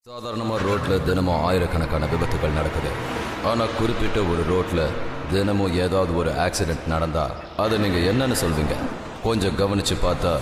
சாதாரணமாக ரோட்டில் தினமும் ஆயிரக்கணக்கான விபத்துகள் நடக்குது. ஆனால் குறிப்பிட்ட ஒரு ரோட்டில் தினமும் ஏதாவது ஒரு ஆக்சிடெண்ட் நடந்தால் அதை நீங்கள் என்னன்னு சொல்வீங்க? கொஞ்சம் கவனித்து பார்த்தா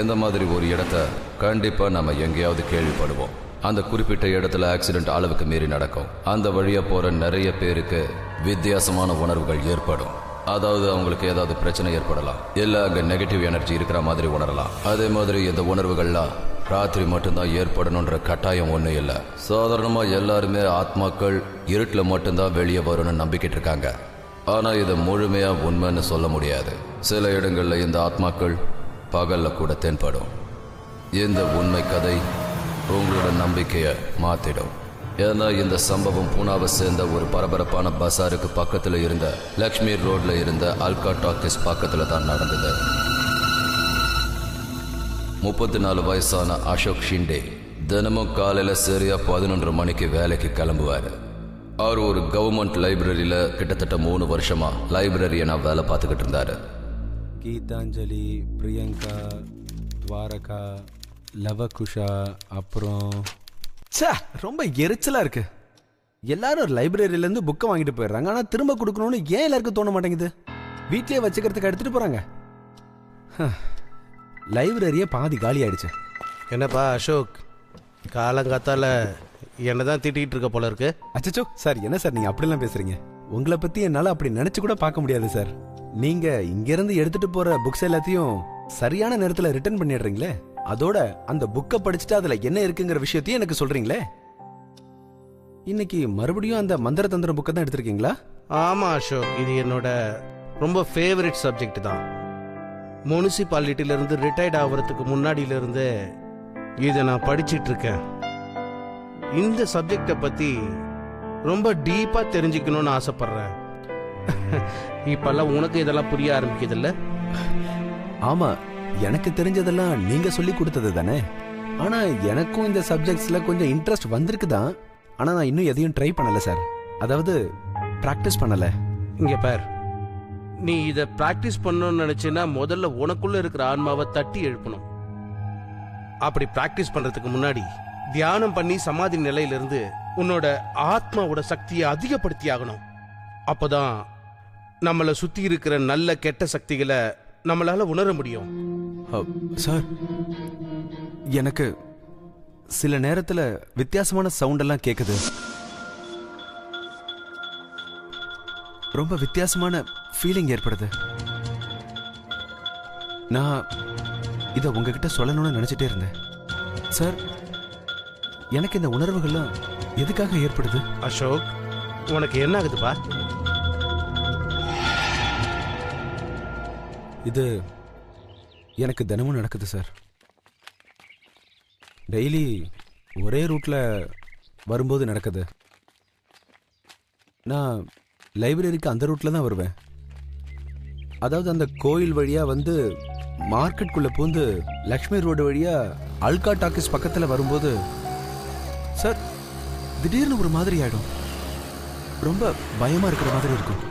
எந்த மாதிரி ஒரு இடத்த கண்டிப்பாக நம்ம எங்கேயாவது கேள்விப்படுவோம். அந்த குறிப்பிட்ட இடத்துல ஆக்சிடெண்ட் அளவுக்கு மீறி நடக்கும். அந்த வழியாக போகிற நிறைய பேருக்கு வித்தியாசமான உணர்வுகள் ஏற்படும். அதாவது அவங்களுக்கு ஏதாவது பிரச்சனை ஏற்படலாம், இல்லை அங்கே நெகட்டிவ் எனர்ஜி இருக்கிற மாதிரி உணரலாம். அதே மாதிரி இந்த உணர்வுகள்லாம் ராத்திரி மட்டும்தான் ஏற்படணுன்ற கட்டாயம் ஒன்றும் இல்லை. சாதாரணமாக எல்லாருமே ஆத்மாக்கள் இருட்டில் மட்டும்தான் வெளியே வரும்னு நம்பிக்கிட்டு இருக்காங்க. ஆனால் இதை முழுமையாக உண்மைன்னு சொல்ல முடியாது. சில இடங்களில் இந்த ஆத்மாக்கள் பகலில் கூட தென்படும். இந்த உண்மை கதை உங்களோட நம்பிக்கையை மாற்றிடும். ஏன்னா இந்த சம்பவம் பூனாவை சேர்ந்த ஒரு பரபரப்பான பசாருக்கு பக்கத்தில் இருந்த லக்ஷ்மி ரோட்ல இருந்த அல்கா டாக்கிஸ் பக்கத்தில் தான் நடந்தது. 34 வயசான அசோக் ஷிண்டே தினமும் காலையில் சரியா 11 மணிக்கு வேலைக்கு கிளம்புவார். அவர் ஒரு கவர்மெண்ட் லைப்ரரியில் கிட்டத்தட்ட 3 வருஷமா லைப்ரரியனா வேலை பார்த்துக்கிட்டு இருந்தாரு. கீதாஞ்சலி, பிரியங்கா, துவாரகா, லவகுஷா, அப்புறம் ரொம்ப எரிச்சலாக இருக்கு. எல்லாரும் ஒரு லைப்ரரியிலேருந்து புக்கை வாங்கிட்டு போயிடுறாங்க. ஆனால் திரும்ப கொடுக்கணும்னு ஏன் எல்லாருக்கும் தோண மாட்டேங்குது? வீட்லேயே வச்சுக்கிறதுக்கு எடுத்துகிட்டு போகிறாங்க. லைப்ரரியே பாதி காலி ஆயிடுச்சு. என்னப்பா அசோக், காலங்காத்தால என்ன தான் திட்டிகிட்டு இருக்க போல இருக்கு. அச்சச்சோ சார், என்ன சார் நீங்கள் அப்படிலாம் பேசுகிறீங்க? உங்களை பற்றி என்னால் அப்படி நினச்சி கூட பார்க்க முடியாது சார். நீங்கள் இங்கேருந்து எடுத்துகிட்டு போகிற புக்ஸ் எல்லாத்தையும் சரியான நேரத்தில் ரிட்டர்ன் பண்ணிடுறீங்களே, அதோட அந்த புக்கை படிச்சுட்டு அதுல என்ன இருக்குங்கிற விஷயத்தையும் எனக்கு சொல்றீங்களே. இன்னைக்கு மறுபடியும் அந்த மந்திர தந்திர புக்கை தான் எடுத்திருக்கீங்களா? ஆமா அசோக், இது என்னோட ரொம்ப ஃபேவரட் சப்ஜெக்ட் தான். முனிசிபாலிட்டியில இருந்து ரிட்டையர்ட் ஆகிறதுக்கு முன்னாடியில இருந்து இதை நான் படிச்சிட்டு இருக்கேன். இந்த சப்ஜெக்டை பத்தி ரொம்ப டீப்பா தெரிஞ்சுக்கணும்னு ஆசைப்படுறேன். இப்பெல்லாம் உனக்கு இதெல்லாம் புரிய ஆரம்பிக்குது இல்ல? ஆமா, எனக்கு தெரிஞ்சதெல்லாம் நீங்க சொல்லி கொடுத்தது தானே. ஆனா எனக்கும் இந்த சப்ஜெக்ட்ஸ்ல கொஞ்சம் இன்ட்ரெஸ்ட் வந்திருக்கு தான். ஆனா நான் இன்னும் எதையும் ட்ரை பண்ணல சார். அதாவது பிராக்டிஸ் பண்ணல. இங்க பார், நீ இதை பிராக்டிஸ் பண்ணணும்னு நினைச்சேன்னா முதல்ல உனக்குள்ள இருக்கிற ஆன்மாவை தட்டி எழுப்பணும். அப்படி பிராக்டிஸ் பண்றதுக்கு முன்னாடி தியானம் பண்ணி சமாதி நிலையிலிருந்து உன்னோட ஆத்மாவோட சக்தியை அதிகப்படுத்தி ஆகணும். அப்பதான் நம்மளை சுத்தி இருக்கிற நல்ல கெட்ட சக்திகளை நம்மளால உணர முடியும். சார், எனக்கு சில நேரத்துல வித்தியாசமான சவுண்ட் எல்லாம் கேக்குது. ரொம்ப வித்தியாசமான ஃபீலிங் ஏற்படுது. நான் இதை உங்ககிட்ட சொல்லணும்னு நினைச்சிட்டே இருந்தேன் சார். எனக்கு இந்த உணர்வுகள்லாம் எதுக்காக ஏற்படுது? அசோக், உனக்கு என்ன ஆகுதுப்பா? இது எனக்கு தினமும் நடக்குது சார். டெய்லி ஒரே ரூட்ல வரும்போது நடக்குது. நான் லைப்ரரிக்கு அந்த ரூட்ல தான் வருவேன். அதாவது அந்த கோயில் வழியா வந்து மார்க்கெட்டுக்குள்ள பூந்து லக்ஷ்மி ரோடு வழியா அல்கா டாக்கிஸ் பக்கத்துல வரும்போது சார் திடீர்னு ஒரு மாதிரி ஆயிடும். ரொம்ப பயமா இருக்கிற மாதிரி இருக்கும்.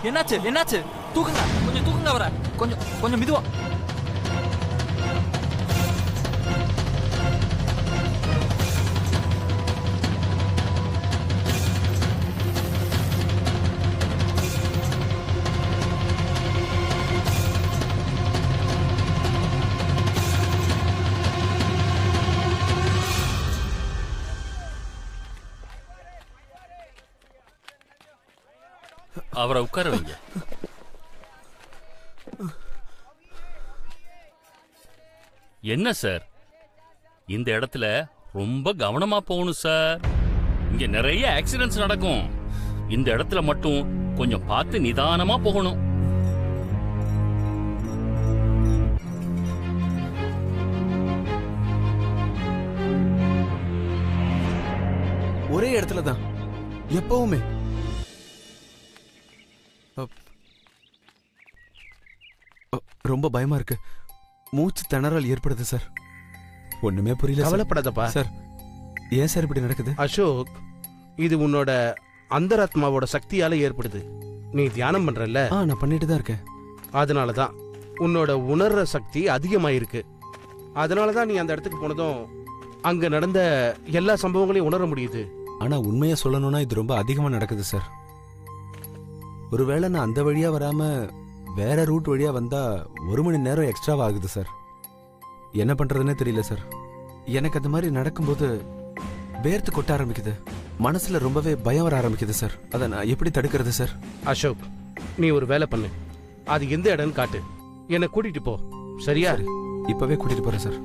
என்னாச்சு என்னாச்சு? தூக்குங்க, கொஞ்சம் தூக்குங்க அவரை. கொஞ்சம் கொஞ்சம் மெதுவா. அவரை உட்கார வைங்க. என்ன சார், இந்த இடத்துல ரொம்ப கவனமா போகணும் சார். இங்க நிறைய ஆக்சிடென்ட்ஸ் நடக்கும். இந்த இடத்துல மட்டும் கொஞ்சம் பார்த்து நிதானமா போகணும். ஒரே இடத்துல தான் எப்பவுமே. ரொம்ப பயமா இருக்கு. மூச்சு திணறல் ஏற்படுது சார். ஒண்ணுமே புரியல. கவலைப்படாதப்பா சார். ஏன் சார் இப்படி நடக்குது? அசோக், இது உன்னோட அந்தராத்மாவோட சக்தியால ஏற்படுது. நீ தியானம் பண்றல்ல? நான் பண்ணிட்டு தான் இருக்கேன். அதனாலதான் உன்னோட உணர்ற சக்தி அதிகமாயிருக்கு. அதனாலதான் நீ அந்த இடத்துக்கு போனதும் அங்க நடந்த எல்லா சம்பவங்களையும் உணர முடியுது. ஆனா உண்மையா சொல்லணும்னா இது ரொம்ப அதிகமா நடக்குது சார். ஒருவேளை நான் அந்த வழியா வராம வேற ரூட் வழியா வந்தா 1 மணி நேரம் எக்ஸ்ட்ராவா ஆகுது சார். என்ன பண்றதுன்னே தெரியல சார். எனக்கு அந்த மாதிரி நடக்கும்போது வேர்த்து கொட்ட ஆரம்பிக்குது. மனசுல ரொம்பவே பயம் வர ஆரம்பிக்குது சார். அதை நான் எப்படி தடுக்கிறது சார்? அசோக், நீ ஒரு வேலை பண்ணு. அது எந்த இடம்னு காட்டு, என்னை கூட்டிட்டு போ. சரியா? இப்பவே கூட்டிட்டு போறேன் சார்.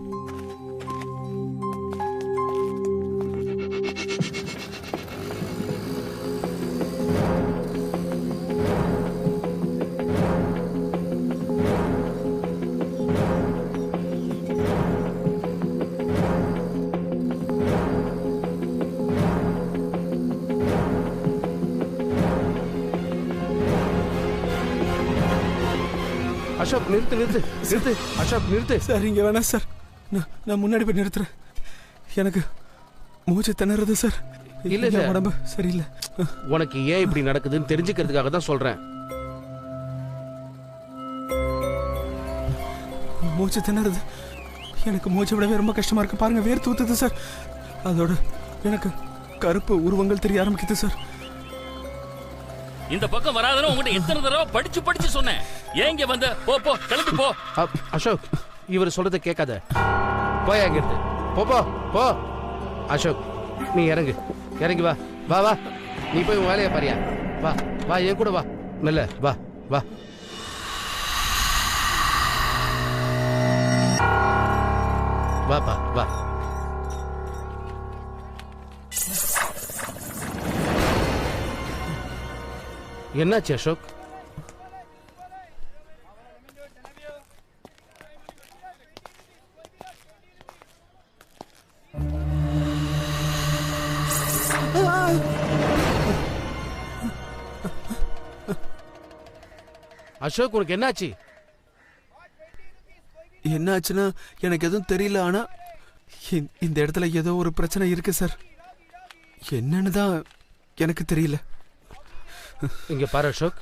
அசோக், நிறுத்து நிறுத்து நிறுத்து. அசோக், நிறுத்து. சார் இங்க வேணாம் சார். நான் முன்னாடி போய் நிறுத்துறேன். எனக்கு மூச்சு திணறது சார். இல்ல சார், உடம்பு சரியில்லை. உனக்கு ஏன் இப்படி நடக்குதுன்னு தெரிஞ்சுக்கிறதுக்காக தான் சொல்றேன். மூச்சு திணறது. எனக்கு மூச்சு விடவே ரொம்ப கஷ்டமா இருக்கு. பாருங்க, வேர்த்து ஊத்துது சார். அதோட எனக்கு கருப்பு உருவங்கள் தெரிய ஆரம்பிக்குது சார். இந்த பக்கம் வராதன்னு உங்ககிட்ட எத்தனை தடவை படிச்சு படிச்சு சொன்னேன். ஏன் இங்க வந்த? போ போ, கிளம்பி போ. அசோக், இவர் சொல்றதை கேட்காத. போய் அங்கிருந்து போ போ போ. அசோக், நீ இறங்கு. இறங்கி வா. வா வா, நீ போய் உன் வேலையை பாரியா. வா வா, என் கூட வா. மெல்ல வா வா. வாப்பா வா. என்னாச்சு அசோக்? அசோக், உனக்கு என்னாச்சு? என்னாச்சுன்னா எனக்கு எதுவும் தெரியல. ஆனா இந்த இடத்துல ஏதோ ஒரு பிரச்சனை இருக்கு சார். என்னன்னு தான் எனக்கு தெரியல. இங்க பாரு அசோக்,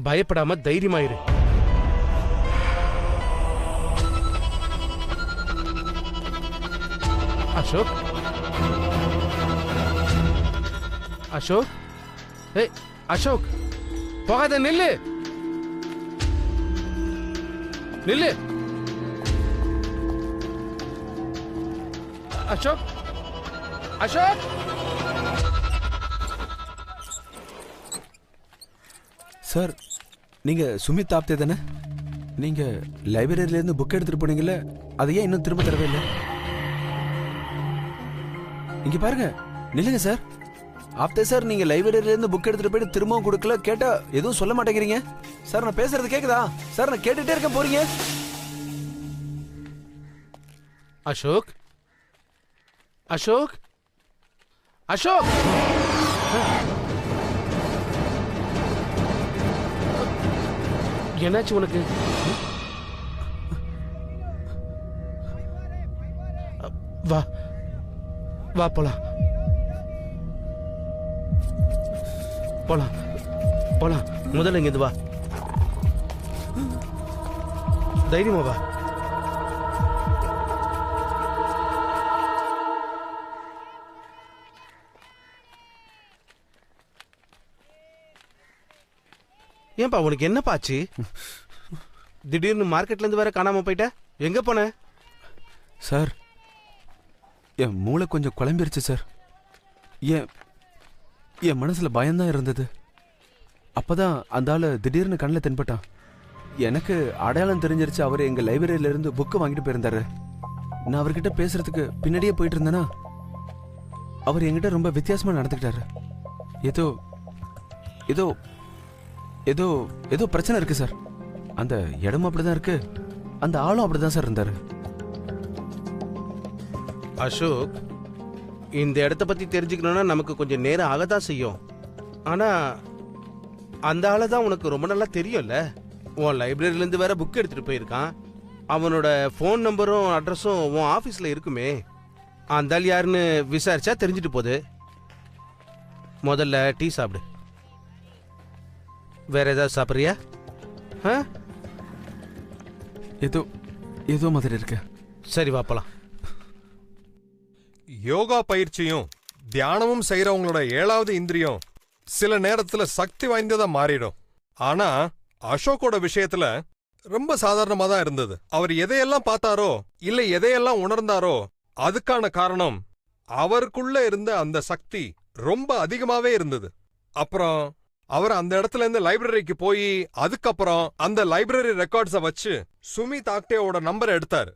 பயப்படாம தைரியமாயிரு. அசோக், அசோக், ஏய் அசோக், போகாத, நில்லு நில்லு. அசோக், அசோக். சார், நீங்க சுமித் ஆப்தே தானே? நீங்க லைப்ரரியில இருந்து புக் எடுத்துட்டு போனீங்கல்ல, அதை ஏன் இன்னும் திரும்ப தரவே இல்லை? இங்க பாருங்க, நில்லுங்க சார். ஆப்தே சார், நீங்க லைப்ரரியில இருந்து புக் எடுத்துட்டு போயிட்டு திரும்பவும் கொடுக்கல. கேட்டா எதுவும் சொல்ல மாட்டேங்கிறீங்க. சார், நான் பேசுறது கேக்குதா? சார், நான் கேட்டுட்டே இருக்கேன், போறீங்க. அசோக், அசோக், அசோக். என்னாச்சு உனக்கு? வா வா, போலாம் போலாம் போலாம். முதல்ல இங்க வா, தைரியமா வா. ஏன்பா, உனக்கு என்னப்பா ஆச்சு? திடீர்னு மார்க்கெட்ல இருந்து வேற காணாம போயிட்ட. எங்க போன? சார், என் மூளை கொஞ்சம் குழம்பிருச்சு சார். என் மனசுல பயம்தான் இருந்தது. அப்பதான் அந்த ஆளு திடீர்னு கண்ணில் தென்பட்டான். எனக்கு அடையாளம் தெரிஞ்சிருச்சு. அவர் எங்க லைப்ரரியில இருந்து புக்கு வாங்கிட்டு போயிருந்தாரு. நான் அவர்கிட்ட பேசுறதுக்கு பின்னாடியே போயிட்டு இருந்தேனா அவர் என்கிட்ட ரொம்ப வித்தியாசமா நடந்துக்கிட்டாரு. ஏதோ ஏதோ ஏதோ ஏதோ பிரச்சனை இருக்கு சார். அந்த இடமும் அப்படிதான் இருக்கு, அந்த ஆளும் அப்படிதான் சார் இருந்தாரு. அசோக், இந்த இடத்த பத்தி தெரிஞ்சுக்கணும்னா நமக்கு கொஞ்சம் நேரம் ஆகத்தான் செய்யும். ஆனா அந்த ஆளை தான் உனக்கு ரொம்ப நல்லா தெரியும்ல. உன் லைப்ரரியில இருந்து வேற புக் எடுத்துட்டு போயிருக்கான். அவனோட ஃபோன் நம்பரும் அட்ரஸும் உன் ஆஃபீஸில் இருக்குமே. அந்த ஆள் யாருன்னு விசாரிச்சா தெரிஞ்சுட்டு போகுது. முதல்ல டீ சாப்பிடு. வேற ஏதாவது சாப்பிட்றியா? ஏதோ ஏதோ மாதிரி இருக்கு. சரி வாப்பலாம். யோகா பயிற்சியும் தியானமும் செய்யறவங்களோட 7வது இந்திரியம் சில நேரத்துல சக்தி வாய்ந்ததா மாறிடும். ஆனா அசோக்கோட விஷயத்துல ரொம்ப சாதாரணமா தான் இருந்தது. அவர் எதையெல்லாம் பார்த்தாரோ இல்ல எதையெல்லாம் உணர்ந்தாரோ அதுக்கான காரணம் அவருக்குள்ள இருந்த அந்த சக்தி ரொம்ப அதிகமாவே இருந்தது. அப்புறம் அவர் அந்த இடத்துல இருந்து லைப்ரரிக்கு போய் அதுக்கப்புறம் அந்த லைப்ரரி ரெக்கார்ட்ஸை வச்சு சுமித் ஆக்டேவோட நம்பரை எடுத்தாரு.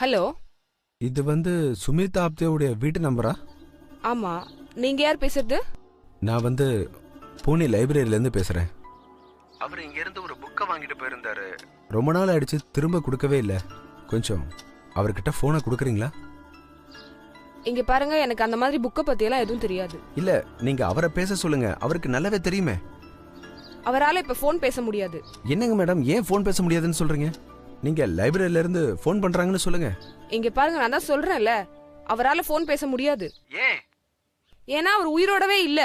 ஹலோ, இது சுமித் ஆப்தேவுடைய வீட்டு நம்பரா? ஆமா, நீங்க யார் பேசுறது? நான் பூனே லைப்ரரியில இருந்து பேசுறேன். அவர் இங்க இருந்து ஒரு புக்கை வாங்கிட்டு போயிருந்தாரு. ரொம்ப நாள் ஆயிடுச்சு, திரும்ப கொடுக்கவே இல்லை. கொஞ்சம் அவர்கிட்ட போனை கொடுக்குறீங்களா? இங்க பாருங்க, எனக்கு அந்த மாதிரி புக்கை பத்தி எல்லாம் எதுவும் தெரியாது. இல்ல, நீங்க அவரை பேச சொல்லுங்க, அவருக்கு நல்லாவே தெரியுமே. அவரால இப்ப போன் பேச முடியாது. என்னங்க மேடம், ஏன் போன் பேச முடியாதுன்னு சொல்றீங்க? நீங்க லைப்ரரியில இருந்து போன் பண்றாங்கன்னு சொல்லுங்க. இங்க பாருங்க, நான் தான் சொல்றேன்ல, அவரால போன் பேச முடியாது. ஏன்? ஏன்னா அவர் உயிரோடவே இல்ல,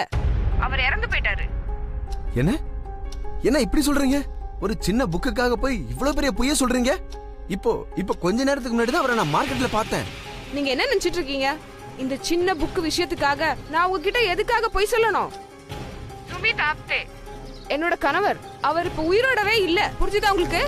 அவர் இறந்து போயிட்டாரு. என்ன என்ன இப்படி சொல்றீங்க? ஒரு சின்ன புக்குக்காக போய் இவ்வளவு பெரிய பொய்ய சொல்றீங்க? இப்போ கொஞ்ச நேரத்துக்கு முன்னாடி தான் அவரை நான் மார்க்கெட்ல பார்த்தேன். நீங்க என்ன நினைச்சிட்டு இருக்கீங்க? இந்த சின்ன புக் விஷயத்துக்காக நான் உங்ககிட்ட எதுக்காக பொய் சொல்லணும்? சுமித் ஆப்தே என்னோட கணவர், அவர் இப்ப உயிரோடவே இல்ல. புரிஞ்சுதா உங்களுக்கு?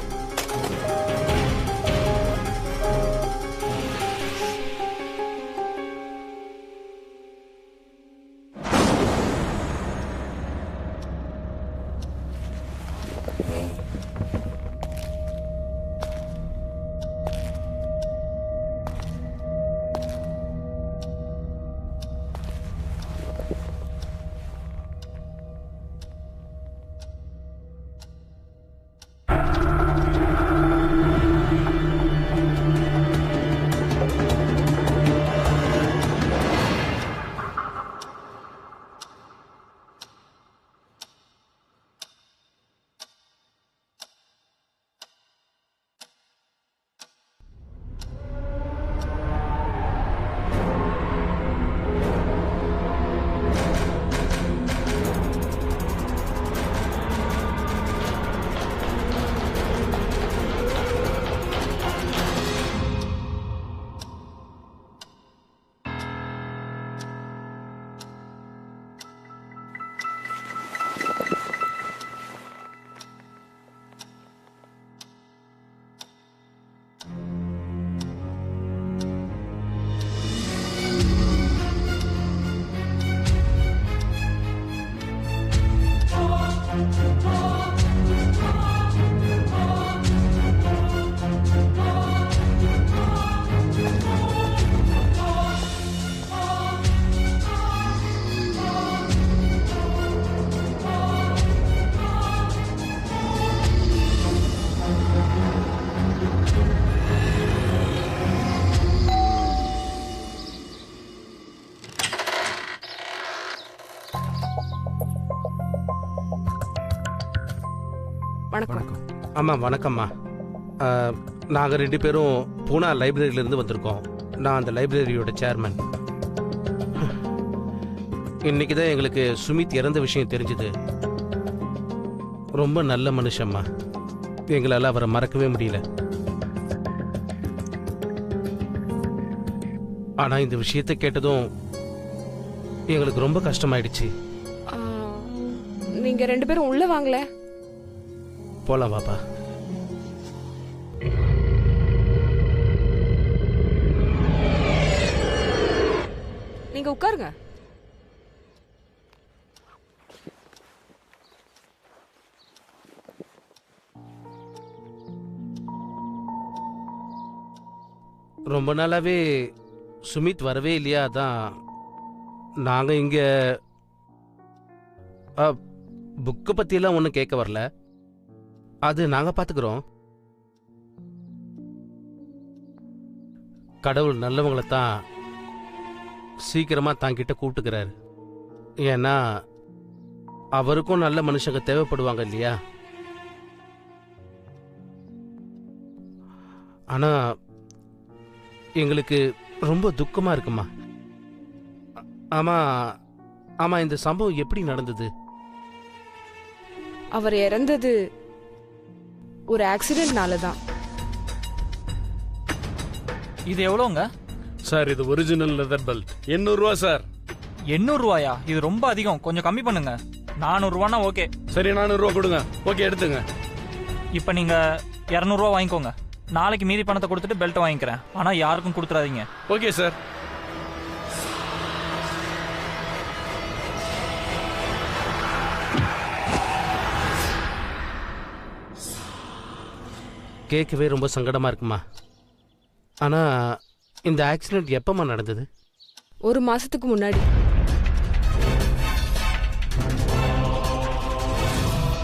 வணக்கம். ஆமா வணக்கம்மா. நாங்கள் 2 பேரும் பூனா லைப்ரரியிலேருந்து வந்திருக்கோம். நான் அந்த லைப்ரரியோட சேர்மன். இன்னைக்கு தான் எங்களுக்கு சுமித் இறந்த விஷயம் தெரிஞ்சுது. ரொம்ப நல்ல மனுஷம்மா, எங்களால் அவரை மறக்கவே முடியல. ஆனால் இந்த விஷயத்தை கேட்டதும் எங்களுக்கு ரொம்ப கஷ்டமாயிடுச்சு. நீங்க 2 பேரும் உள்ள வாங்கல. போலாம் பாப்பா. நீங்க உட்காருங்க. ரொம்ப நாளாவே சுமித் வரவே இல்லையா, அதான் நாங்கள் இங்கே புக்கை பற்றியெல்லாம் ஒன்றும் கேட்க வரல, அது நாங்கள் பார்த்துக்குறோம். கடவுள் நல்லவங்களை தான் சீக்கிரமாக தாங்கிட்ட கூப்பிட்டுக்கிறாரு. ஏன்னா அவருக்கும் நல்ல மனுஷங்க தேவைப்படுவாங்க இல்லையா. ஆனால் எங்களுக்கு ரொம்ப துக்கமாக இருக்குமா. ஆமாம் ஆமாம், இந்த சம்பவம் எப்படி நடந்தது? அவர் இறந்தது ஒரு ஆக்சிடென்ட்னால தான். இது எவ்வளோங்க? சார் இது ஒரிஜினல் லெதர் பெல்ட் 800 ரூபா சார். 800 ரூபாயா? இது ரொம்ப அதிகம், கொஞ்சம் கம்மி பண்ணுங்க. 400 ரூபானா ஓகே. சரி 400 ரூபா கொடுங்க. ஓகே எடுத்துங்க. இப்போ நீங்க 200 ரூபா வாங்கிக்கோங்க. நாளைக்கு மீதி பணத்தை கொடுத்துட்டு பெல்ட் வாங்கிக்கிறேன். ஆனா யாருக்கும் கொடுத்துறாதீங்க. Okay sir. கேட்கவே ரொம்ப சங்கடமா இருக்குமா. ஆனா இந்த ஆக்சிடென்ட் எப்பமா நடந்தது? 1 மாசத்துக்கு முன்னாடி.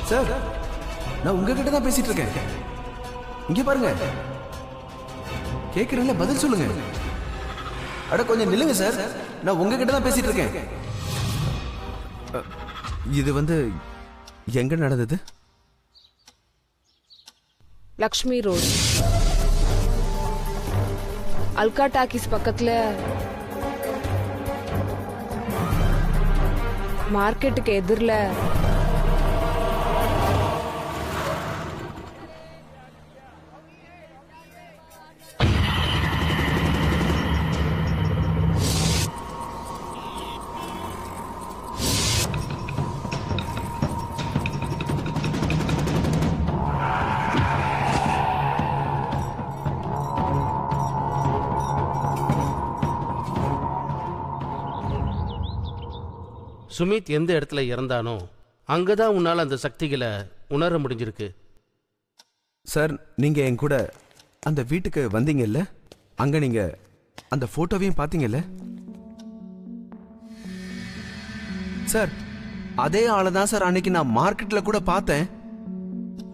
சார் நான் உங்ககிட்ட தான் பேசிட்டு இருக்கேன். இங்க பாருங்க, கேக்குறேன்ல, பதில் சொல்லுங்க. அட கொஞ்சம் நில்லுங்க சார், நான் உங்ககிட்ட தான் பேசிட்டு இருக்கேன். இது எங்க நடந்தது? லக்ஷ்மி ரோடு, அல்கா டாக்கிஸ் பக்கத்துல, மார்க்கெட்டுக்கு எதிரில். சுமித் எந்த இடத்துல இறந்தானோ அங்கதான் உன்னால அந்த சக்திகளை உணர முடிஞ்சிருக்கு. சார் நீங்க என் கூட அந்த வீட்டுக்கு வந்தீங்கல்ல, அங்க நீங்க அந்த போட்டோவையும் பாத்தீங்கல்ல சார், அதே ஆளை தான் சார் அன்னைக்கு நான் மார்க்கெட்ல கூட பார்த்தேன்.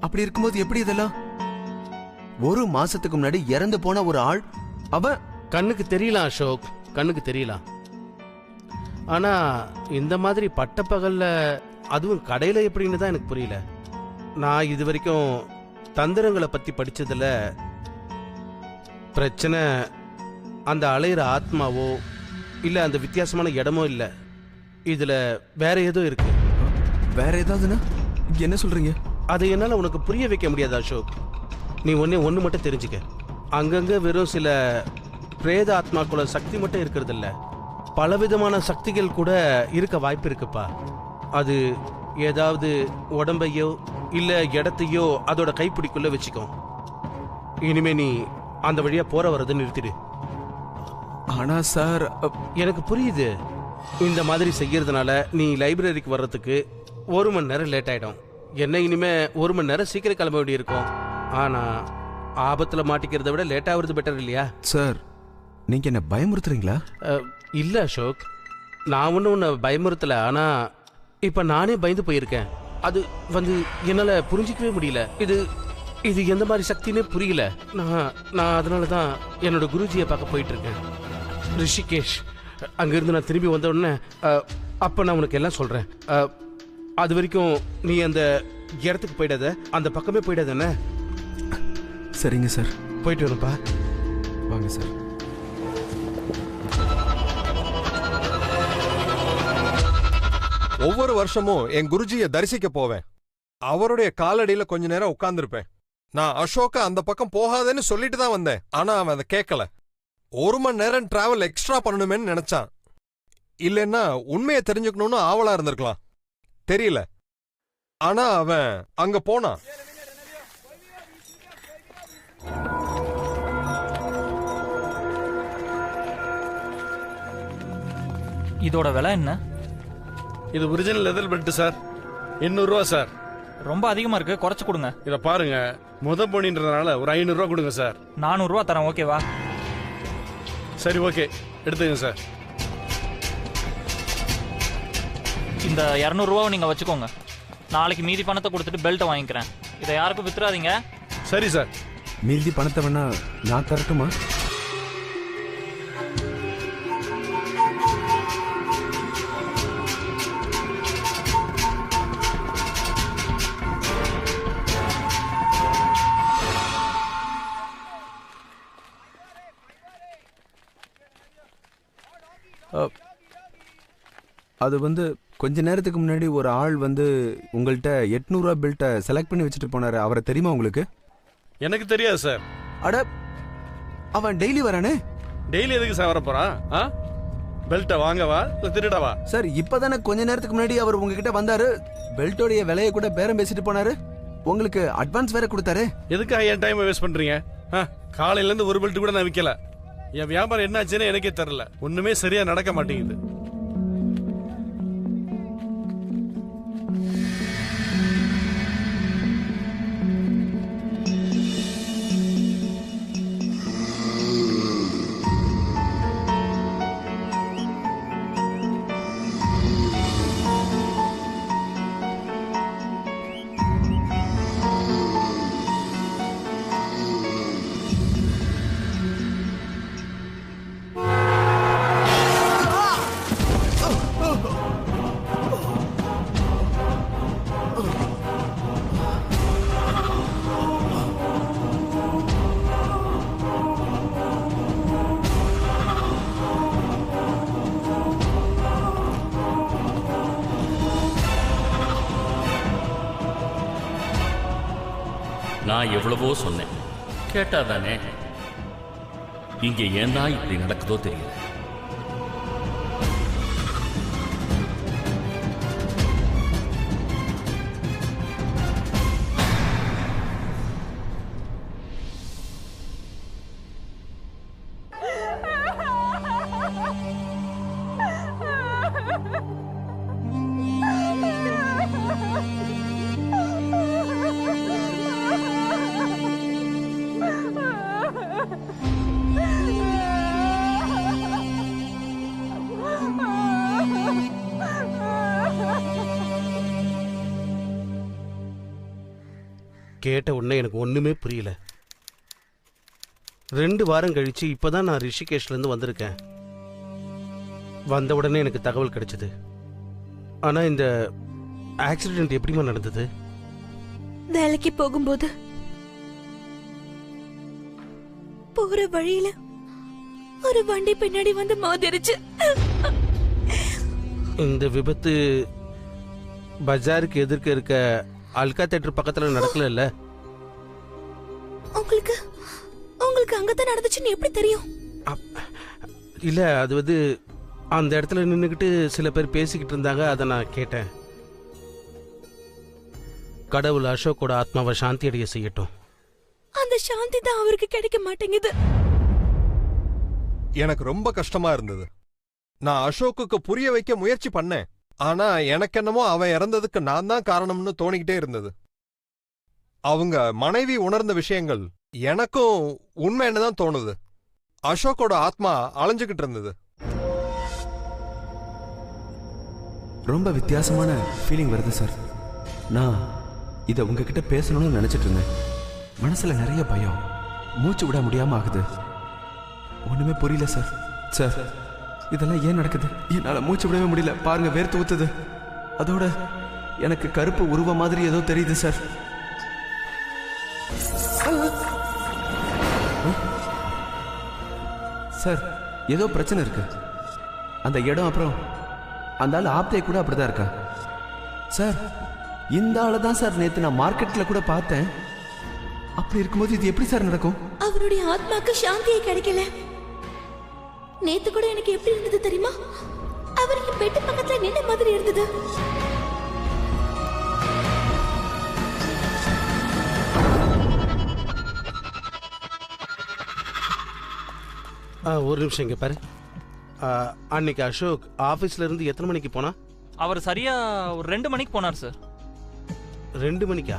அப்படி இருக்கும்போது எப்படி இதெல்லாம்? 1 மாசத்துக்கு முன்னாடி இறந்து போன ஒரு ஆள், அவன் கண்ணுக்கு தெரியலாம் அசோக், கண்ணுக்கு தெரியலாம். ஆனா இந்த மாதிரி பட்டப்பகல்ல, அதுவும் கடையில எப்படின்னு தான் எனக்கு புரியல. நான் இது வரைக்கும் தந்திரங்களை பத்தி படிச்சதுல பிரச்சனை அந்த அலையிற ஆத்மாவோ இல்ல அந்த வித்தியாசமான இடமோ இல்ல, இதுல வேற ஏதோ இருக்கு. வேற ஏதாவதுன்னா என்ன சொல்றீங்க? அதை என்னால உனக்கு புரிய வைக்க முடியாது அசோக். நீ ஒண்ணு மட்டும் தெரிஞ்சுக்க, அங்கங்க வெறும் சில பிரேத ஆத்மாக்குள்ள சக்தி மட்டும் இருக்கிறது இல்ல, பலவிதமான சக்திகள் கூட இருக்க வாய்ப்பு இருக்குப்பா. அது ஏதாவது உடம்பையோ இல்ல இடத்தையோ அதோட கைப்பிடிக்குள்ள வச்சுக்கோ. இனிமே நீ அந்த வழியா போற வரது நிறுத்திடு. ஆனா சார், எனக்கு புரியுது, இந்த மாதிரி செய்யறதுனால நீ லைப்ரரிக்கு வர்றதுக்கு 1 மணி நேரம் லேட் ஆயிடும். என்ன இனிமே 1 மணி நேரம் சீக்கிரம் கிளம்ப வேண்டி இருக்கும். ஆனா ஆபத்துல மாட்டிக்கிறத விட லேட் ஆகுறது பெட்டர் இல்லையா? சார் நீங்க என்ன பயமுறுத்துறீங்களா? இல்ல அசோக், நான் ஒன்றும் உன்னை பயமுறுத்தல. ஆனா இப்ப நானே பயந்து போயிருக்கேன். அது என்னால புரிஞ்சிக்கவே முடியல. இது எந்த மாதிரி சக்தினே புரியல. நான் அதனால தான் என்னோட குருஜியை பார்க்க போயிட்டு இருக்கேன், ரிஷிகேஷ். அங்கிருந்து நான் திரும்பி வந்த உடனே அப்ப நான் உனக்கு எல்லாம் சொல்றேன். அது வரைக்கும் நீ அந்த இடத்துக்கு போயிடாத, அந்த பக்கமே போயிடாதானே? சரிங்க சார், போயிட்டு வரப்பா. வாங்க சார். ஒவ்வொரு வருஷமும் என் குருஜியை தரிசிக்க போவேன். அவருடைய காலடியில கொஞ்ச நேரம் உட்கார்ந்துருப்பேன். நான் அசோக அந்த பக்கம் போகாதேன்னு சொல்லிட்டு தான் வந்தேன். ஆனா அவன் அதை கேட்கல. 1 மணி நேரம் டிராவல் எக்ஸ்ட்ரா பண்ணணுமேன்னு நினைச்சான். இல்லைன்னா உண்மையை தெரிஞ்சுக்கணும்னு ஆவலா இருந்திருக்கலாம், தெரியல. ஆனா அவன் அங்க போனான். இதோட விலை என்ன? இது ஒரிஜினல் லெதர் பெல்ட் சார், 800 ரூபா சார். ரொம்ப அதிகமா இருக்கு, குறைச்சு கொடுங்க. இத பாருங்க, பொண்ணின்றதுனால ஒரு 500 ரூபா கொடுங்க சார். 400 ரூபா தரேன், ஓகேவா? சரி ஓகே, எடுத்துங்க சார். இந்த 200 ரூபாவை நீங்கள் வச்சுக்கோங்க. நாளைக்கு மீதி பணத்தை கொடுத்துட்டு பெல்ட்டை வாங்கிக்கிறேன். இதை யாருக்கும் வித்துறாதீங்க. சரி சார். மீதி பணத்தை வேணா நான் தரட்டுமா? அது வந்து கொஞ்ச நேரத்துக்கு முன்னாடி ஒரு ஆள் வந்து உங்கள்கிட்ட 800 ரூபா பில்ட்டை செலக்ட் பண்ணி வச்சுட்டு போனாரு. அவரை தெரியுமா உங்களுக்கு? எனக்கு தெரியாது சார். அட, அவன் டெய்லி வரானே. டெய்லி எதுக்கு சார் வர போறான்? பெல்ட்டை வாங்கவா இல்லை திருடவா? சார், இப்பதானே கொஞ்ச நேரத்துக்கு முன்னாடி அவர் உங்ககிட்ட வந்தாரு. பெல்ட்டோடைய விலையை கூட பேரம் பேசிட்டு போனாரு. உங்களுக்கு அட்வான்ஸ் வேற கொடுத்தாரு. எதுக்காக என் டைமை வேஸ்ட் பண்றீங்க? காலையில இருந்து ஒரு பெல்ட் கூட நான் விற்கல. என் வியாபாரம் என்ன ஆச்சுன்னு எனக்கே தெரியல. ஒண்ணுமே சரியா நடக்க மாட்டேங்குது. நான் எவ்வளவோ சொன்னேன், கேட்டாதானே. இங்க ஏன் தான் இப்படி நடக்குதோ தெரியல. கேட்ட உடனே எனக்கு ஒண்ணுமே புரியல. 2 வாரம் கழிச்சு இப்பதான் நான் ரிஷிகேஷ்ல இருந்து வந்திருக்கேன். வந்த உடனே எனக்கு தகவல் கிடைச்சது. ஆனா இந்த ஆக்சிடென்ட் எப்படிமா நடந்தது? வேலைக்கு போகும்போது போற வழியில ஒரு வண்டி பின்னாடி வந்து மோதிருச்சு. இந்த விபத்து பஜாருக்கு எதிர்க்க இருக்க அல்கா தேட்டர் பக்கத்துல நடக்கல? உங்களுக்கு அங்கதான் நடந்துச்சுன்னு எப்படி தெரியும்? இல்ல, அது வந்து அந்த இடத்துல நின்னுக்கிட்டு சில பேர் பேசிக்கிட்டு இருந்தாங்க, அதை நான் கேட்டேன். கடவுள் அசோக்கோட ஆத்மாவை சாந்தி அடைய செய்யட்டும். அந்த சாந்தி தான் அவருக்கு கிடைக்க மாட்டேங்குது. எனக்கு ரொம்ப கஷ்டமா இருந்தது. நான் அசோக்குக்கு புரிய வைக்க முயற்சி பண்ணேன். ஆனா எனக்கு என்னமோ அவன் இறந்ததுக்கு நான் தான் காரணம்னு தோணிக்கிட்டே இருந்தது. அவங்க மனைவி உணர்ந்த விஷயங்கள் எனக்கும் உண்மைன்னு தான் தோணுது. அசோக்கோட ஆத்மா அலைஞ்சுக்கிட்டு இருந்தது. ரொம்ப வித்தியாசமான ஃபீலிங் வருது சார். நான் இதை உங்ககிட்ட பேசணும்னு நினைச்சிட்டு இருந்தேன். மனசுல நிறைய பயம், மூச்சு விட முடியாம ஆகுது. ஒண்ணுமே புரியல சார். சார், இதெல்லாம் ஏன் நடக்குது? என்னால மூச்சு விடவே முடியல. பாருங்க, வேர்த்து ஊத்துது. அதோட எனக்கு கருப்பு உருவ மாதிரி ஏதோ தெரியுது சார். சார், ஏதோ பிரச்சனை இருக்கு. அந்த இடம், அப்புறம் அந்த ஆள் ஆப்தே கூட அப்படிதான் இருக்கா சார். இந்த ஆளை தான் சார் நேத்து நான் மார்க்கெட்ல கூட பார்த்தேன். அப்படி இருக்கும்போது இது எப்படி சார் நடக்கும்? அவருடைய ஆத்மாக்கு சாந்தியே கிடைக்கல. நேத்து கூட எனக்கு எப்படி இருந்தது தெரியுமா? அவர் என் பெட்டு பக்கத்துல நின்ன மாதிரி இருந்தது. ஒரு நிமிஷம் இங்க பாரு. அன்னைக்கு அசோக் ஆபீஸ்ல இருந்து எத்தனை மணிக்கு போனா? அவர் சரியா ஒரு 2 மணிக்கு போனார் சார். 2 மணிக்கா?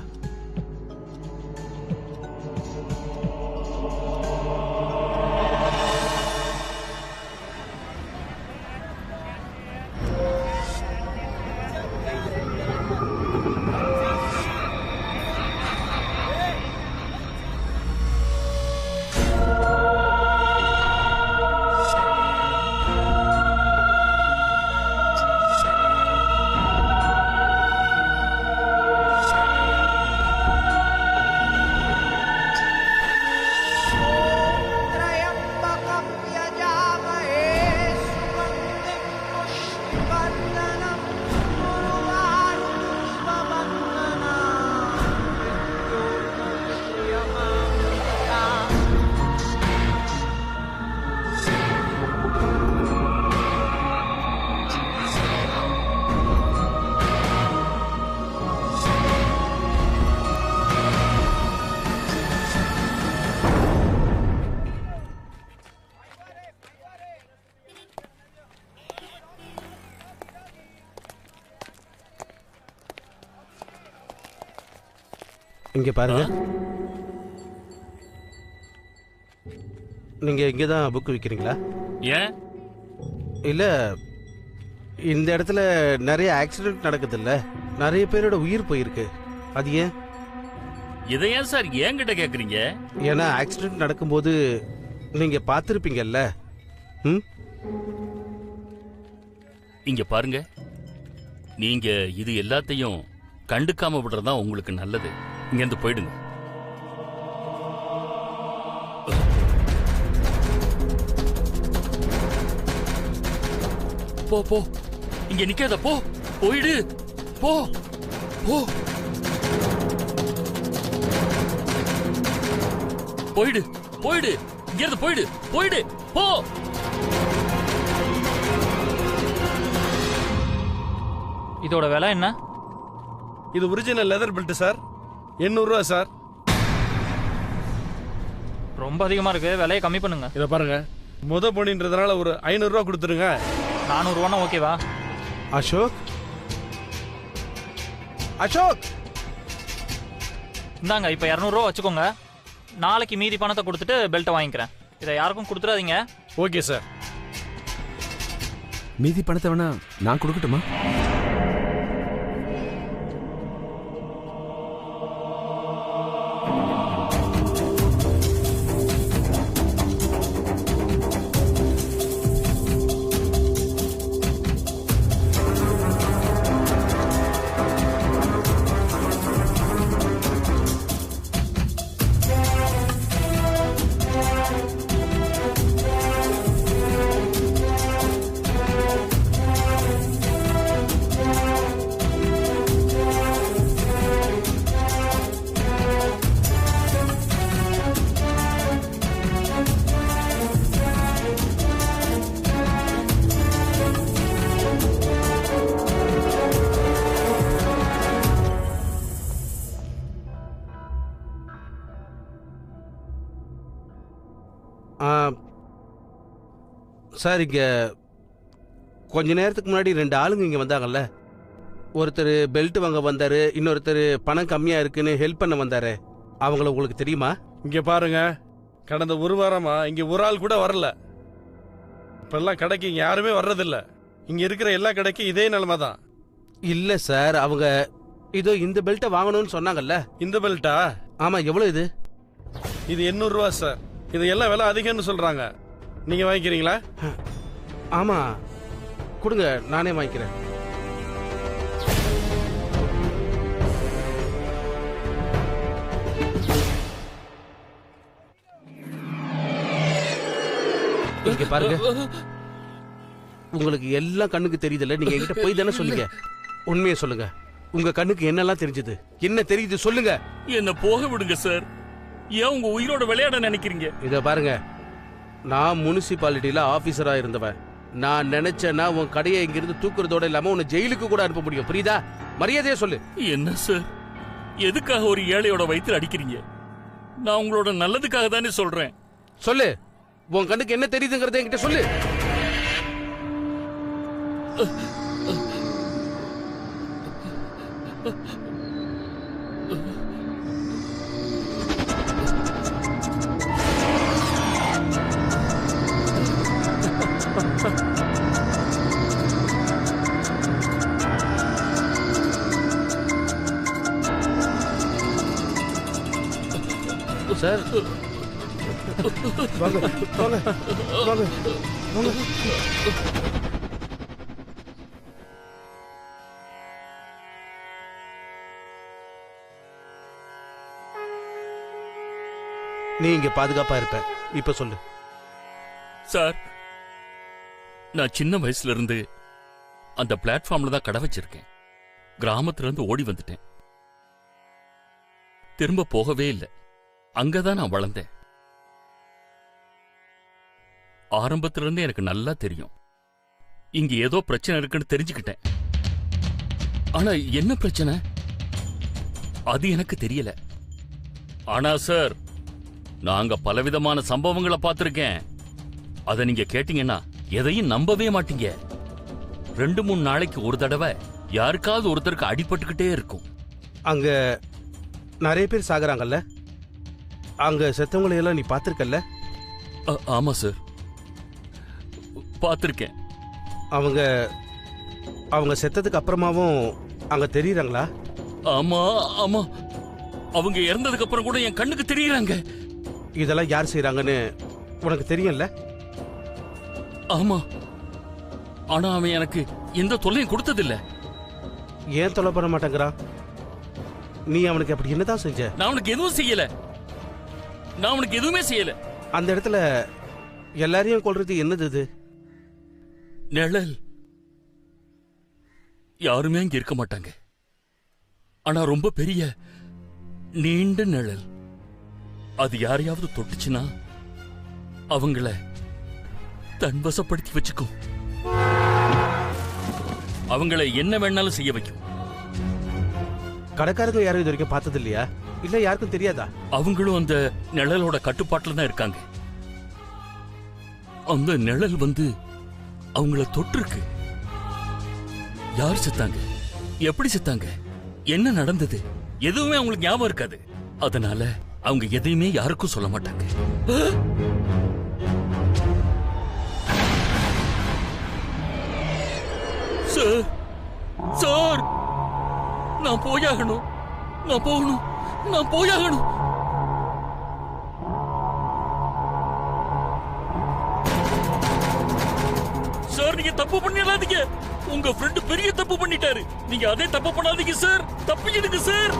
இங்க பாருங்க. நீங்க இங்கே தான் புக் விற்கிறீங்களா? ஏன்? இல்ல, இந்த இடத்துல நிறைய ஆக்சிடென்ட் நடக்குதுல்ல, நிறைய பேரோட உயிர் போயிருக்கு. அது ஏன்? இதை ஏன் சார் என்கிட்ட கேக்குறீங்க? ஏன்னா ஆக்சிடென்ட் நடக்கும்போது நீங்க பார்த்துருப்பீங்கல்ல. ம், இங்க பாருங்க, நீங்க இது எல்லாத்தையும் கண்டுக்காம விடுறதா உங்களுக்கு நல்லது. இங்க இருந்து போயிடுங்க. போ போ, இங்க நிக்காத, போ, போயிடு, போ போ, போயிடு போயிடு, இங்க இருந்து போயிடு, போயிடு, போ. இதோட விலை என்ன? இது ஒரிஜினல் லெதர் பெல்ட் சார், 800 ரூபா சார். ரொம்ப அதிகமா இருக்கு, விலையை கம்மி பண்ணுங்க. இதை பாருங்க, முத பொண்ணின்றதுனால ஒரு 500 ரூபா கொடுத்துருங்க. 400 ரூபானா ஓகேவா? அசோக், அசோக், இந்தாங்க இப்போ 200 ரூபா வச்சுக்கோங்க. நாளைக்கு மீதி பணத்தை கொடுத்துட்டு பெல்ட்டை வாங்கிக்கிறேன். இதை யாருக்கும் கொடுத்துடாதீங்க. Okay sir. மீதி பணத்தை வேணா நான் கொடுக்கட்டுமா? சார், இங்க கொஞ்ச நேரத்துக்கு முன்னாடி 2 ஆளுங்க இங்க வந்தாங்கல்ல. ஒருத்தர் பெல்ட் வாங்க வந்தாரு, இன்னொருத்தர் பணம் கம்மியா இருக்குன்னு ஹெல்ப் பண்ண வந்தாரு. அவங்கள உங்களுக்கு தெரியுமா? இங்க பாருங்க, கடந்த ஒரு வாரமா இங்க ஒரு ஆள் கூட வரல. இப்பெல்லாம் கடைக்கு இங்க யாருமே வர்றதில்ல. இங்க இருக்கிற எல்லா கடைக்கும் இதே நிலைமை தான். இல்ல சார், அவங்க இதோ இந்த பெல்ட்டை வாங்கணும்னு சொன்னாங்கல்ல. இந்த பெல்ட்டா? ஆமா. எவ்வளவு இது? இது 800 ரூபா சார். இது எல்லாம் விலை அதிகம்னு சொல்றாங்க. நீங்க வாங்கிக்கிறீங்களா? ஆமா, கொடுங்க, நானே வாங்கிக்கிறேன். இங்க பாருங்க, உங்களுக்கு எல்லாம் கண்ணுக்கு தெரியுதுல்ல. நீங்க என்கிட்ட போய் தானே சொல்லுங்க. உண்மையை சொல்லுங்க. உங்க கண்ணுக்கு என்னெல்லாம் தெரிஞ்சது? என்ன தெரியுது சொல்லுங்க. என்ன போக விடுங்க சார். ஏன் உங்க உயிரோட விளையாட நினைக்கிறீங்க? இத பாருங்க, நான் முனிசிபாலிட்டியில ஆபீசரா இருந்தவன். நான் நினைச்சேன்னா உன் கடையை இங்கிருந்து தூக்குறதோட இல்லாம உன்னை ஜெயிலுக்கு கூட அனுப்ப முடியும். புரியுதா? மரியாதையா சொல்லு. என்ன சார், எதுக்காக ஒரு ஏழையோட வயித்துல அடிக்கிறீங்க? நான் உங்களோட நல்லதுக்காக தானே சொல்றேன். சொல்லு, உன் கண்ணுக்கு என்ன தெரியுதுங்கறத என்கிட்ட சொல்லு. சார், வாங்க வாங்க வாங்க வாங்க. நீ இங்க பாதுகாப்பா இருப்ப. இப்ப சொல்லு. சார், நான் சின்ன வயசுல இருந்து அந்த பிளாட்ஃபார்ம்ல தான் கடை வச்சிருக்கேன். கிராமத்துல இருந்து ஓடி வந்துட்டேன். திரும்ப போகவே இல்லை. அங்கதான் நான் வளர்ந்தேன். ஆரம்பத்துல இருந்து எனக்கு நல்லா தெரியும் இங்க ஏதோ பிரச்சனை இருக்குன்னு தெரிஞ்சுக்கிட்டேன். ஆனா என்ன பிரச்சனை அது எனக்கு தெரியல. ஆனா சார், நாங்க பலவிதமான சம்பவங்களை பார்த்திருக்கேன். அதை நீங்க கேட்டீங்கன்னா எதையும் நம்பவே மாட்டீங்க. 2-3 நாளைக்கு ஒரு தடவை யாருக்காவது ஒருத்தருக்கு அடிபட்டுக்கிட்டே இருக்கும். அங்க நிறைய பேர் சாகுறாங்கல்ல, அங்க செத்தவங்களை எல்லாம் நீ பார்த்திருக்கல்ல? ஆமா சார், பார்த்துருக்கேன். அவங்க அவங்க செத்ததுக்கு அப்புறமாவும் அங்க தெரியுறாங்களா? ஆமா ஆமா, அவங்க இறந்ததுக்கு அப்புறம் கூட என் கண்ணுக்கு தெரியுறாங்க. இதெல்லாம் யார் செய்யறாங்கன்னு உனக்கு தெரியும்ல? ஆமா, ஆனா அவன் எனக்கு எந்த தொல்லையும் கொடுத்ததில்ல. ஏன் தொலை பண்ண மாட்டேங்கிறான்? நீ அவனுக்கு அப்படி என்னதான் செஞ்ச? நான் அவனுக்கு எதுவும் செய்யல, நான் அவனுக்கு எதுவுமே செய்யல. அந்த இடத்துல எல்லாரையும் கொல்றது என்னது இது? நிழல். யாருமே அங்க இருக்க மாட்டாங்க, ஆனா ரொம்ப பெரிய நீண்ட நிழல். அது யாரையாவது தொட்டுச்சுன்னா அவங்கள தன்வசப்படுத்தி வச்சுக்கும், அவங்கள என்ன வேணாலும் செய்ய வைக்கும். கடைக்காரங்க யாரும் இது வரைக்கும் பார்த்தது இல்லையா? இல்ல யாருக்கும் தெரியாதா? அவங்களும் அந்த நிழலோட கட்டுப்பாட்டுல தான் இருக்காங்க. அந்த நிழல் வந்து அவங்கள தொட்டிருக்கு. யார் செத்தாங்க, எப்படி செத்தாங்க, என்ன நடந்தது, எதுவுமே அவங்களுக்கு ஞாபகம் இருக்காது. அதனால அவங்க எதையுமே யாருக்கும் சொல்ல மாட்டாங்க. சார் சார், நான் போயாகணும், நான் போகணும், நான் போயாகணும். சார், நீங்க தப்பு பண்ணிடாதீங்க. உங்க ஃப்ரெண்ட் பெரிய தப்பு பண்ணிட்டாரு. நீங்க அதே தப்பு பண்ணாதீங்க சார். தப்பிடுங்க சார்.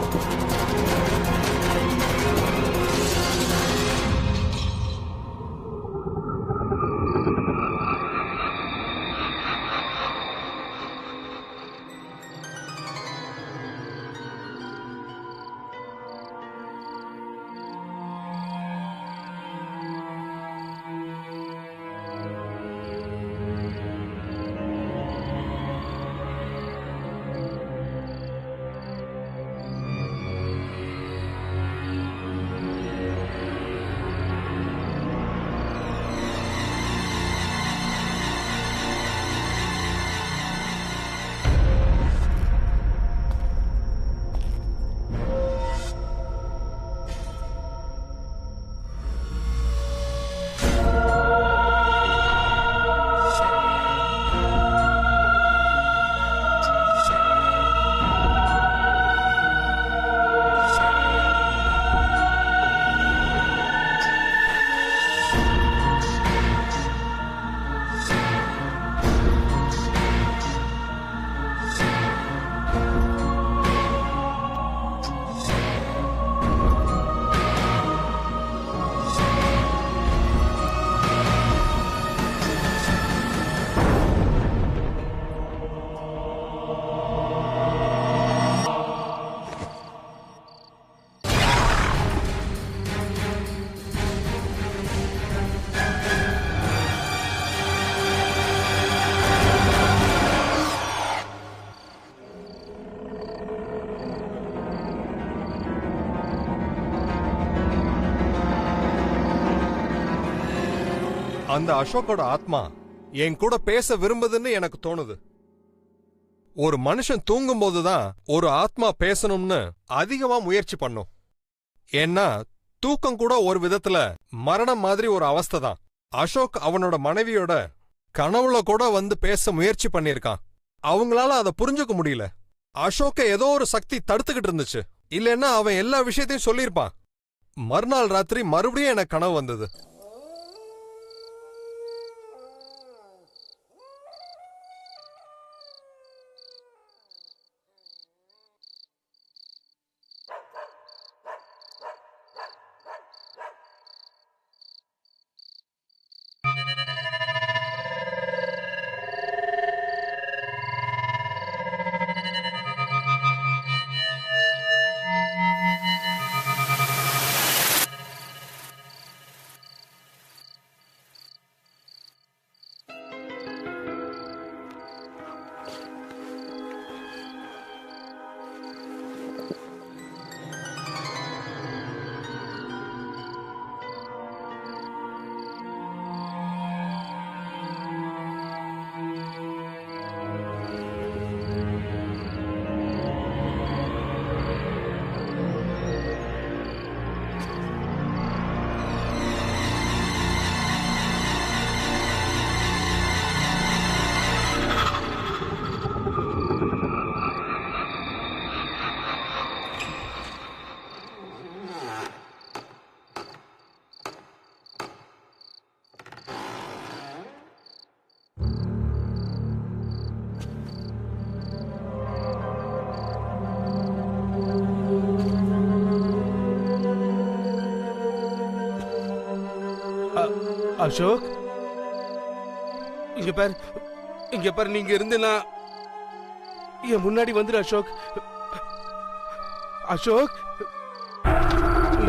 அந்த அசோக்கோட ஆத்மா என் கூட பேச விரும்புதுன்னு எனக்கு தோணுது. ஒரு மனுஷன் தூங்கும் போதுதான் ஒரு ஆத்மா பேசணும்னு அதிகமா முயற்சி பண்ணும். ஏன்னா தூக்கம் கூட ஒரு விதத்துல மரணம் மாதிரி ஒரு அவஸ்தை தான். அசோக் அவனோட மனைவியோட கனவுல கூட வந்து பேச முயற்சி பண்ணிருக்கான். அவங்களால அதை புரிஞ்சுக்க முடியல. அசோக்க ஏதோ ஒரு சக்தி தடுத்துக்கிட்டு இருந்துச்சு. இல்லைன்னா அவன் எல்லா விஷயத்தையும் சொல்லியிருப்பான். மறுநாள் ராத்திரி மறுபடியும் எனக்கு கனவு வந்தது. அசோக், இங்க பாரு, நீங்க இருந்தேன்னா என் முன்னாடி வந்துரு அசோக். அசோக்,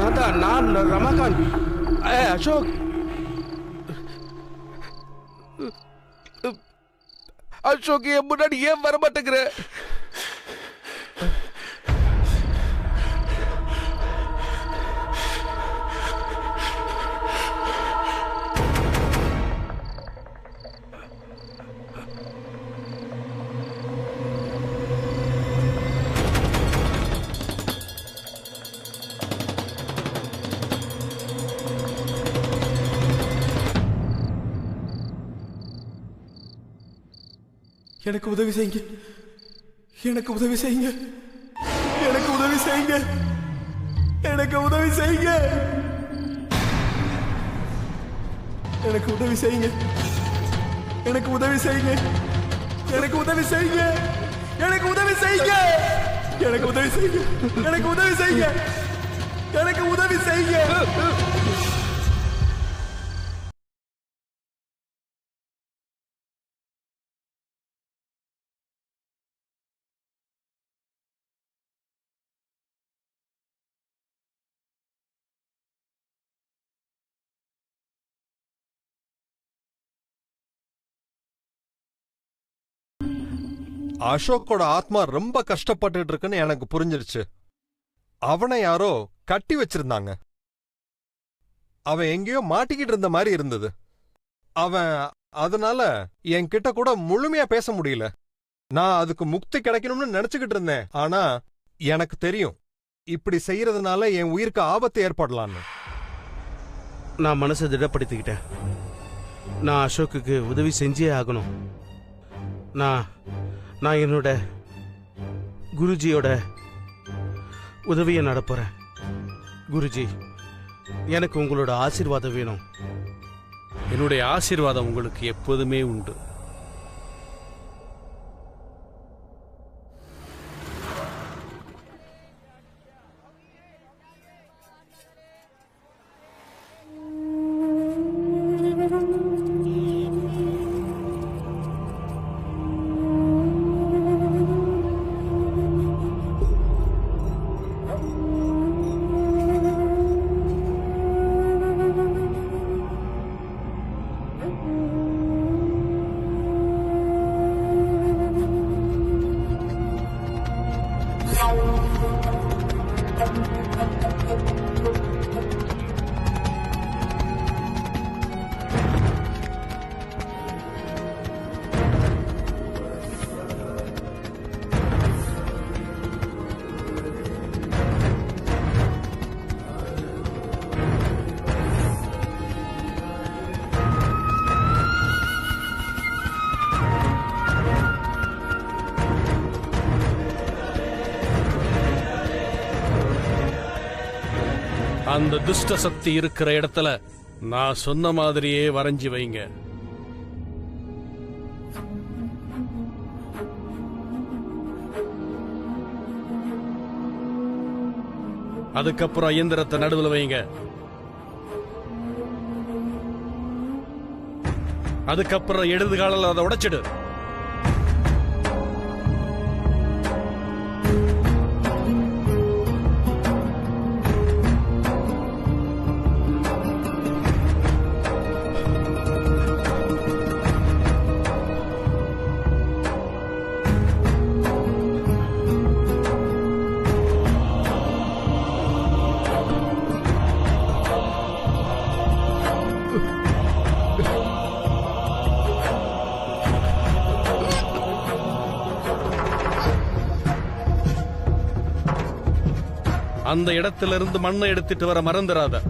நான் ரமாகாந்த். அசோக், அசோக் என் முன்னாடி ஏன் வர மாட்டேங்கிற? எனக்கு உதவி செய்யுங்க, எனக்கு உதவி செய்யுங்க, எனக்கு உதவி செய்யுங்க, எனக்கு உதவி செய்யுங்க, எனக்கு உதவி செய்யுங்க, எனக்கு உதவி செய்யுங்க, எனக்கு உதவி செய்யுங்க, எனக்கு உதவி செய்யுங்க, எனக்கு உதவி செய்யுங்க, எனக்கு உதவி செய்யுங்க, எனக்கு உதவி செய்யுங்க. அசோக்கோட ஆத்மா ரொம்ப கஷ்டப்பட்டுட்டு இருக்குன்னு எனக்கு புரிஞ்சிருச்சு. அவனை யாரோ கட்டி வச்சிருந்தாங்க. அவன் எங்கேயோ மாட்டிக்கிட்டு இருந்த மாதிரி இருந்தது. அவன் அதனால என்கிட்ட கூட முழுமையா பேச முடியல. நான் அதுக்கு முக்தி கிடைக்கணும்னு நினைச்சுக்கிட்டு இருந்தேன். ஆனா எனக்கு தெரியும் இப்படி செய்யறதுனால என் உயிருக்கு ஆபத்து ஏற்படலான்னு. நான் மனசை திடப்படுத்திக்கிட்டேன். நான் அசோக்குக்கு உதவி செஞ்சே ஆகணும். நான் என்னோட குருஜியோட உதவியை நடப்புறேன். குருஜி, எனக்கு உங்களோட ஆசீர்வாதம் வேணும். என்னுடைய ஆசீர்வாதம் உங்களுக்கு எப்போதுமே உண்டு. அந்த துஷ்ட சக்தி இருக்கிற இடத்துல நான் சொன்ன மாதிரியே வரைஞ்சி வைங்க. அதுக்கப்புறம் இயந்திரத்தை நடுவில் வைங்க. அதுக்கப்புறம் இடது காலில் அதை உடைச்சிடு. அந்த இடத்திலிருந்து மண்ணை எடுத்துட்டு வர மறந்துடாத.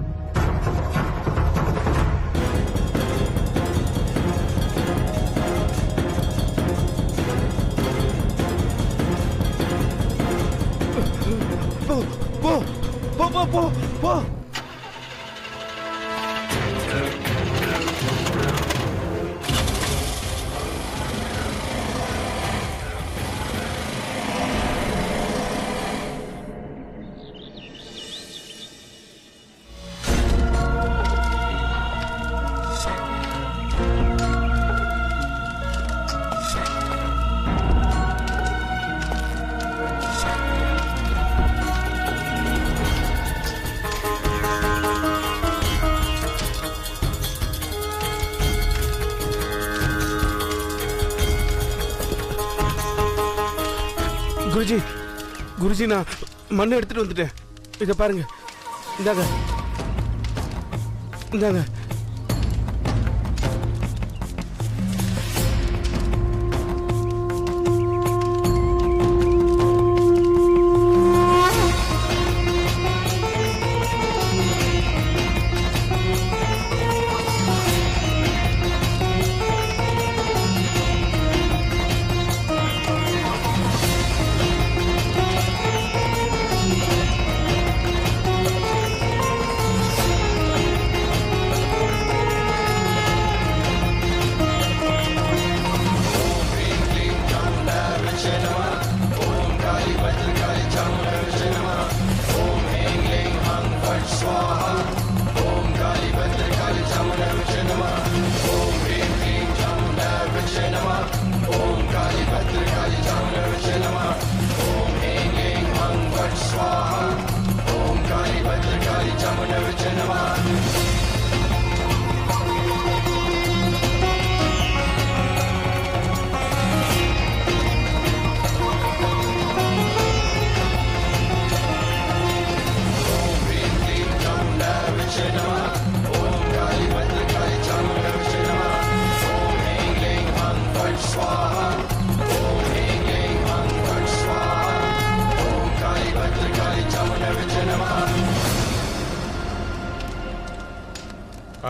போ போ போ போ போ. குருஜி குருஜி நான் மண்ணை எடுத்துட்டு வந்துட்டேன். இதை பாருங்க. இந்தாங்க இந்தாங்க.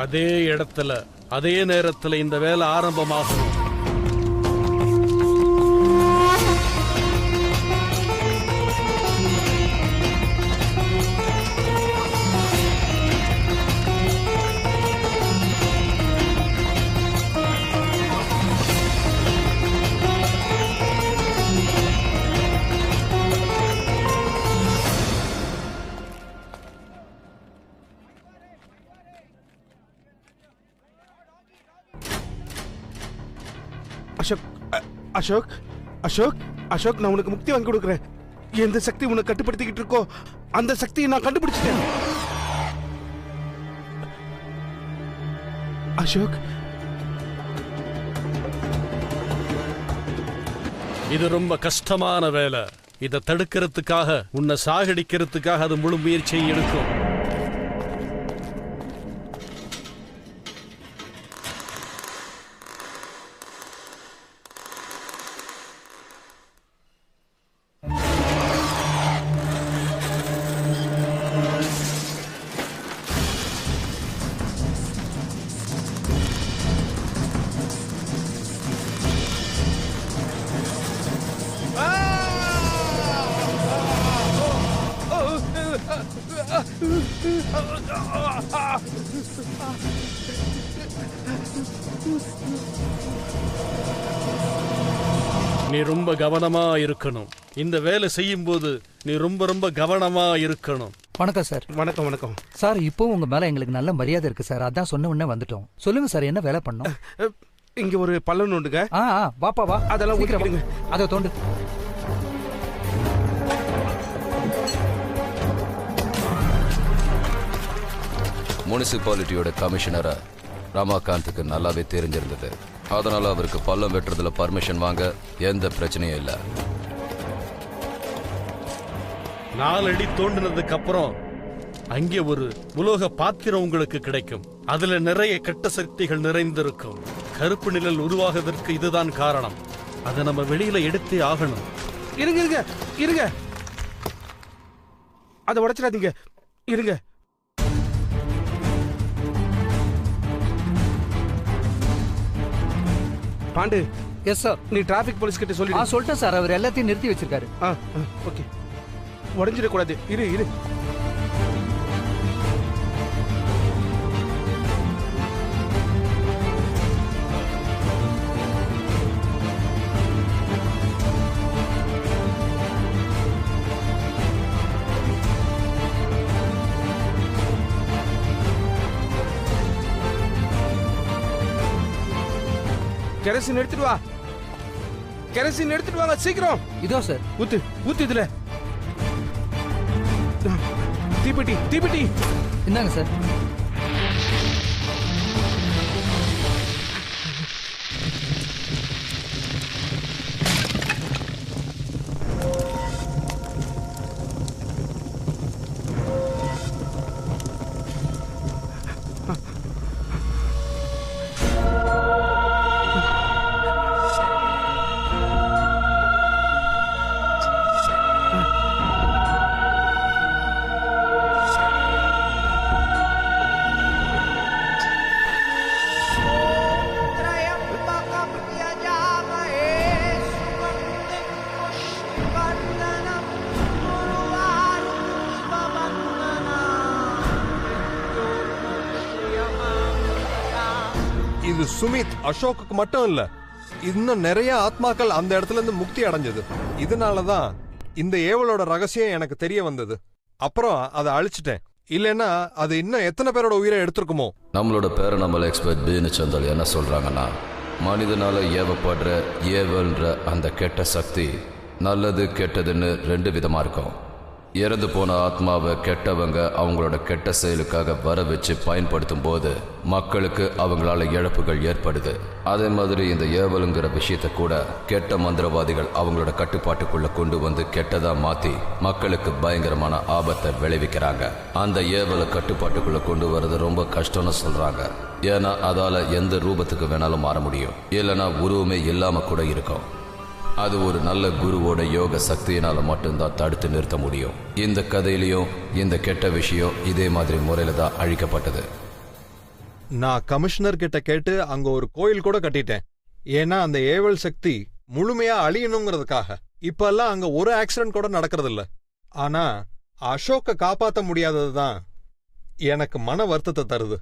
அதே இடத்துல அதே நேரத்துல இந்த வேலை ஆரம்பமாகும். அசோக் அசோக் அசோக் அசோக் நான் உனக்கு முக்தி வாங்கி கொடுக்குறேன். எந்த சக்தி உன்னை கட்டுப்படுத்திக்கிட்டு இருக்கோ அந்த சக்தியை நான் கண்டுபிடிச்சிட்டேன். அசோக் இது ரொம்ப கஷ்டமான வேலை. இதை தடுக்கிறதுக்காக உன்னை சாகடிக்கிறதுக்காக அது முழு முயற்சியை எடுக்கும். நீ ரொம்ப கவனமா இருக்கணும். இந்த வேலை செய்யும் போது நீ ரொம்ப ரொம்ப கவனமா இருக்கணும். வணக்கம் சார். வணக்கம் வணக்கம் சார். இப்போ உங்க மேல எங்களுக்கு நல்ல மரியாதை இருக்கு சார். அதான் சொன்ன உடனே வந்துட்டோம். சொல்லுங்க சார், என்ன வேலை பண்ணோம்? இங்க ஒரு பள்ளம் உண்டுங்க. வாப்பா வா. அதெல்லாம் ஊத்திக்கிறீங்க. அதை தோண்டு. முனிசிபாலிட்டியோட கமிஷனரை ரமாகாந்துக்கு நல்லாவே தெரிஞ்சிருந்தது. அதனால அவருக்கு பள்ளம் வெட்டுறதுல பர்மிஷன் வாங்க எந்த பிரச்சனையும் இல்லை. 4 அடி தோண்டினதுக்கு அப்புறம் அங்கே ஒரு உலோக பாத்திரம் உங்களுக்கு கிடைக்கும். அதுல நிறைய கெட்ட சக்திகள் நிறைந்திருக்கும். கருப்பு நிழல் உருவாகுவதற்கு இதுதான் காரணம். அதை நம்ம வெளியில எடுத்தே ஆகணும். இருங்க இருங்க இருங்க, அதை உடைச்சிடாதீங்க. இருங்க. பாண்டு. Yes sir. நீ டிராபிக் போலீஸ் கிட்ட சொல்லி. சொல்லிட்டேன் சார். அவர் எல்லாத்தையும் நிறுத்தி வச்சிருக்காரு. ஓகே. உடஞ்சிடக்கூடாது. இரு இரு. கெரசின் எடுத்துட்டு வா. கெரசின் எடுத்துட்டு வாங்க சீக்கிரம். இதோ சார். ஊத்து ஊத்து. இதுல தீப்பெட்டி தீப்பெட்டி. என்னங்க சார்? இது சுமித் அசோக்குக்கு மட்டும் இல்ல, இன்னும் நிறைய ஆத்மாக்கள் அந்த இடத்துல இருந்து முக்தி அடைஞ்சது. இதனாலதான் இந்த ஏவலோட ரகசியம் எனக்கு தெரிய வந்தது. அப்புறம் அதை அழிச்சிட்டேன். இல்லைன்னா அது இன்னும் எத்தனை பேரோட உயிரை எடுத்திருக்குமோ. நம்மளோட பேரனம்பல் எக்ஸ்பர்ட் பீனு சந்தல் என்ன சொல்றாங்கன்னா, மனிதனால ஏவப்படுற ஏவல்ன்ற அந்த கெட்ட சக்தி நல்லது கெட்டதுன்னு 2 விதமா இருக்கும். இறந்து போன ஆத்மாவை கெட்டவங்க அவங்களோட கெட்ட செயலுக்காக வர வச்சு பயன்படுத்தும் போது மக்களுக்கு அவங்களால இழப்புகள் ஏற்படுது. அதே மாதிரி இந்த ஏவலுங்கிற விஷயத்தை கூட கெட்ட மந்திரவாதிகள் அவங்களோட கட்டுப்பாட்டுக்குள்ள கொண்டு வந்து கெட்டதா மாத்தி மக்களுக்கு பயங்கரமான ஆபத்தை விளைவிக்கிறாங்க. அந்த ஏவலை கட்டுப்பாட்டுக்குள்ள கொண்டு வர்றது ரொம்ப கஷ்டம்னு சொல்றாங்க. ஏன்னா அதால எந்த ரூபத்துக்கு வேணாலும் மாற முடியும், இல்லைன்னா உருவமே இல்லாம கூட இருக்கும். அது ஒரு நல்ல குருவோட யோக சக்தியினால மட்டும்தான் தடுத்து நிறுத்த முடியும். இந்த கதையிலையும் இந்த கெட்ட விஷயம் இதே மாதிரி முறையில தான் அழிக்கப்பட்டது. நான் கமிஷனர் கிட்ட கேட்டு அங்க ஒரு கோயில் கூட கட்டிட்டேன். ஏன்னா அந்த ஏவல் சக்தி முழுமையா அழியணுங்கிறதுக்காக. இப்பெல்லாம் அங்க ஒரு ஆக்சிடென்ட் கூட நடக்கிறது இல்ல. ஆனா அசோக்க காப்பாத்த முடியாததுதான் எனக்கு மன வருத்தத்தை தருது.